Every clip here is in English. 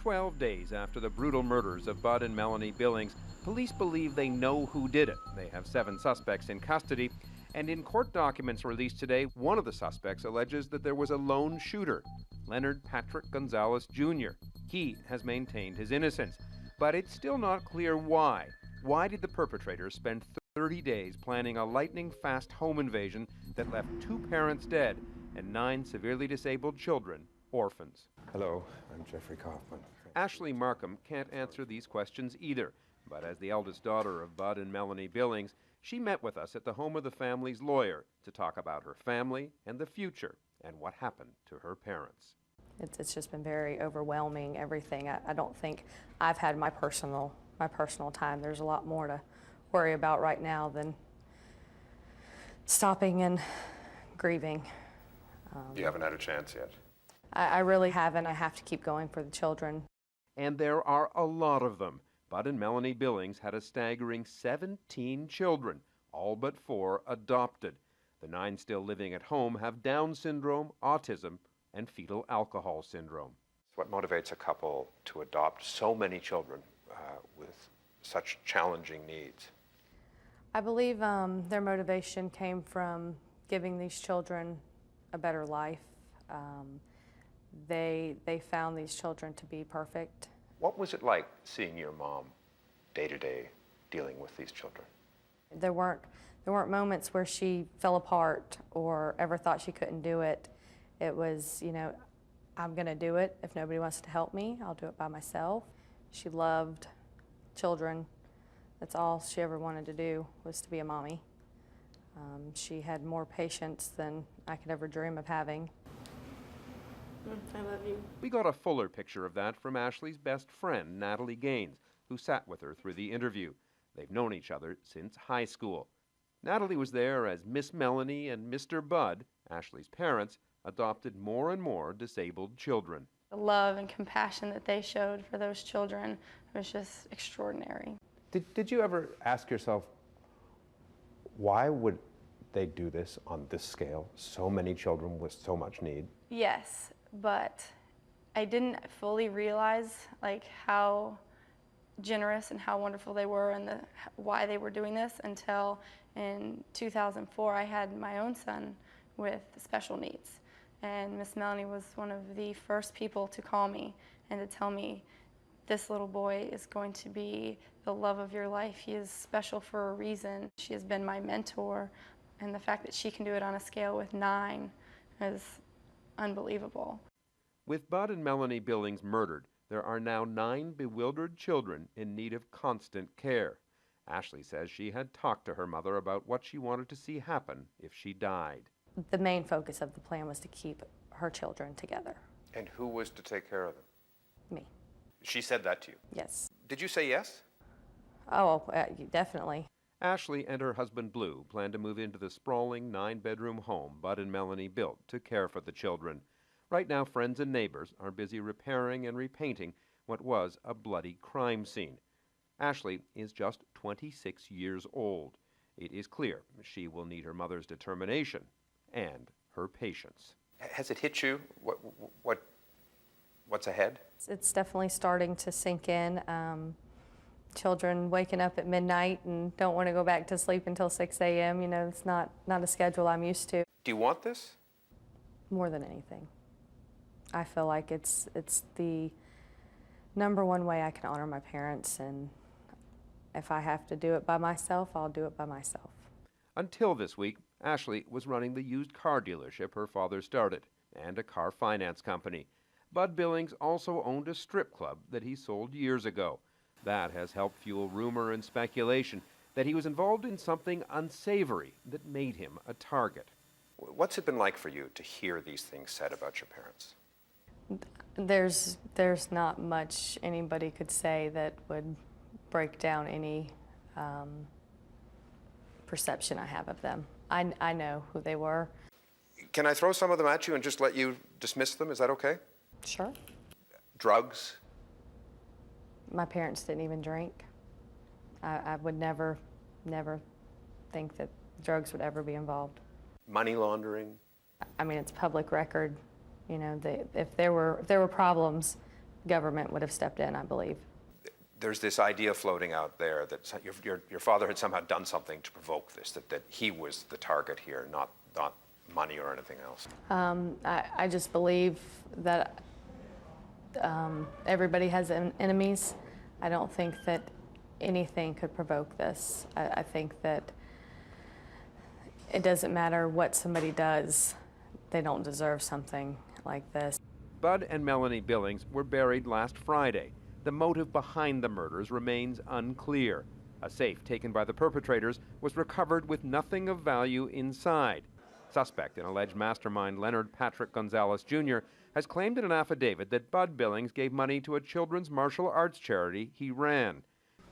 12 days after the brutal murders of Bud and Melanie Billings, police believe they know who did it. They have 7 suspects in custody, and in court documents released today, one of the suspects alleges that there was a lone shooter, Leonard Patrick Gonzalez Jr. He has maintained his innocence, but it's still not clear why. Why did the perpetrators spend 30 days planning a lightning-fast home invasion that left 2 parents dead and 9 severely disabled children orphans? Hello, I'm Jeffrey Kaufman. Ashley Markham can't answer these questions either, but as the eldest daughter of Bud and Melanie Billings, she met with us at the home of the family's lawyer to talk about her family and the future and what happened to her parents. It's just been very overwhelming, everything. I don't think I've had my personal time. There's a lot more to worry about right now than stopping and grieving. You haven't had a chance yet. I really haven't. I have to keep going for the children. And there are a lot of them. Bud and Melanie Billings had a staggering 17 children, all but 4 adopted. The 9 still living at home have Down syndrome, autism, and fetal alcohol syndrome. What motivates a couple to adopt so many children with such challenging needs? I believe their motivation came from giving these children a better life. They found these children to be perfect. What was it like seeing your mom day to day dealing with these children? There weren't moments where she fell apart or ever thought she couldn't do it. It was, I'm going to do it. If nobody wants to help me, I'll do it by myself. She loved children. That's all she ever wanted to do, was to be a mommy. She had more patience than I could ever dream of having. I love you. We got a fuller picture of that from Ashley's best friend, Natalie Gaines, who sat with her through the interview. They've known each other since high school. Natalie was there as Miss Melanie and Mr. Bud, Ashley's parents, adopted more and more disabled children. The love and compassion that they showed for those children was just extraordinary. Did you ever ask yourself, why would they do this on this scale? So many children with so much need? Yes, but I didn't fully realize how generous and how wonderful they were and why they were doing this until in 2004 I had my own son with special needs. And Miss Melanie was one of the first people to call me and to tell me, this little boy is going to be the love of your life. He is special for a reason. She has been my mentor, and the fact that she can do it on a scale with 9 is unbelievable. With Bud and Melanie Billings murdered, there are now 9 bewildered children in need of constant care. Ashley says she had talked to her mother about what she wanted to see happen if she died. The main focus of the plan was to keep her children together. And who was to take care of them? Me. She said that to you? Yes. Did you say yes? Oh, definitely. Ashley and her husband Blue plan to move into the sprawling 9-bedroom home Bud and Melanie built to care for the children. Right now, friends and neighbors are busy repairing and repainting what was a bloody crime scene. Ashley is just 26 years old. It is clear she will need her mother's determination and her patience. Has it hit you? What's ahead? It's definitely starting to sink in. Children waking up at midnight and don't want to go back to sleep until 6 a.m. It's not a schedule I'm used to. Do you want this? More than anything. I feel like it's the #1 way I can honor my parents, and if I have to do it by myself, I'll do it by myself. Until this week, Ashley was running the used car dealership her father started and a car finance company. Bud Billings also owned a strip club that he sold years ago. That has helped fuel rumor and speculation that he was involved in something unsavory that made him a target. What's it been like for you to hear these things said about your parents? There's not much anybody could say that would break down any perception I have of them. I know who they were. Can I throw some of them at you and just let you dismiss them? Is that okay? Sure. Drugs? My parents didn't even drink. I would never think that drugs would ever be involved. Money laundering? I mean, it's public record. If there were problems, government would have stepped in, I believe. There's this idea floating out there that your father had somehow done something to provoke this, that he was the target here, not money or anything else. I just believe that everybody has enemies. I don't think that anything could provoke this. I think that it doesn't matter what somebody does, they don't deserve something like this. Bud and Melanie Billings were buried last Friday. The motive behind the murders remains unclear. A safe taken by the perpetrators was recovered with nothing of value inside. Suspect in alleged mastermind Leonard Patrick Gonzalez Jr. has claimed in an affidavit that Bud Billings gave money to a children's martial arts charity he ran.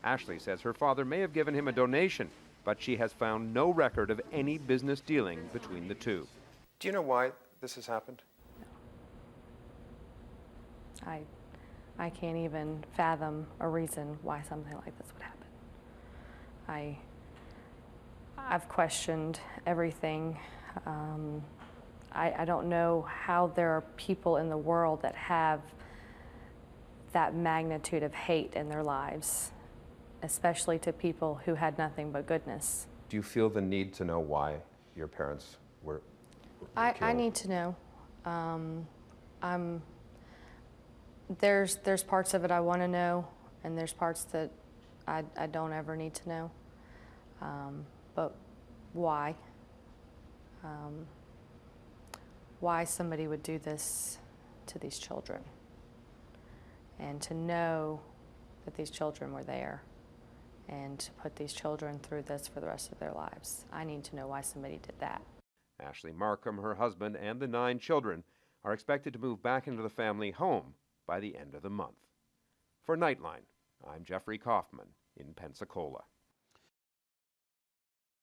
Ashley says her father may have given him a donation, but she has found no record of any business dealing between the two. Do you know why this has happened? I can't even fathom a reason why something like this would happen. I've questioned everything. I don't know how there are people in the world that have that magnitude of hate in their lives, especially to people who had nothing but goodness. Do you feel the need to know why your parents were I killed? need to know. There's parts of it I want to know, and there's parts that I don't ever need to know. But why? Why somebody would do this to these children, and to know that these children were there, and to put these children through this for the rest of their lives. I need to know why somebody did that. Ashley Markham, her husband, and the 9 children are expected to move back into the family home by the end of the month. For Nightline, I'm Jeffrey Kaufman in Pensacola.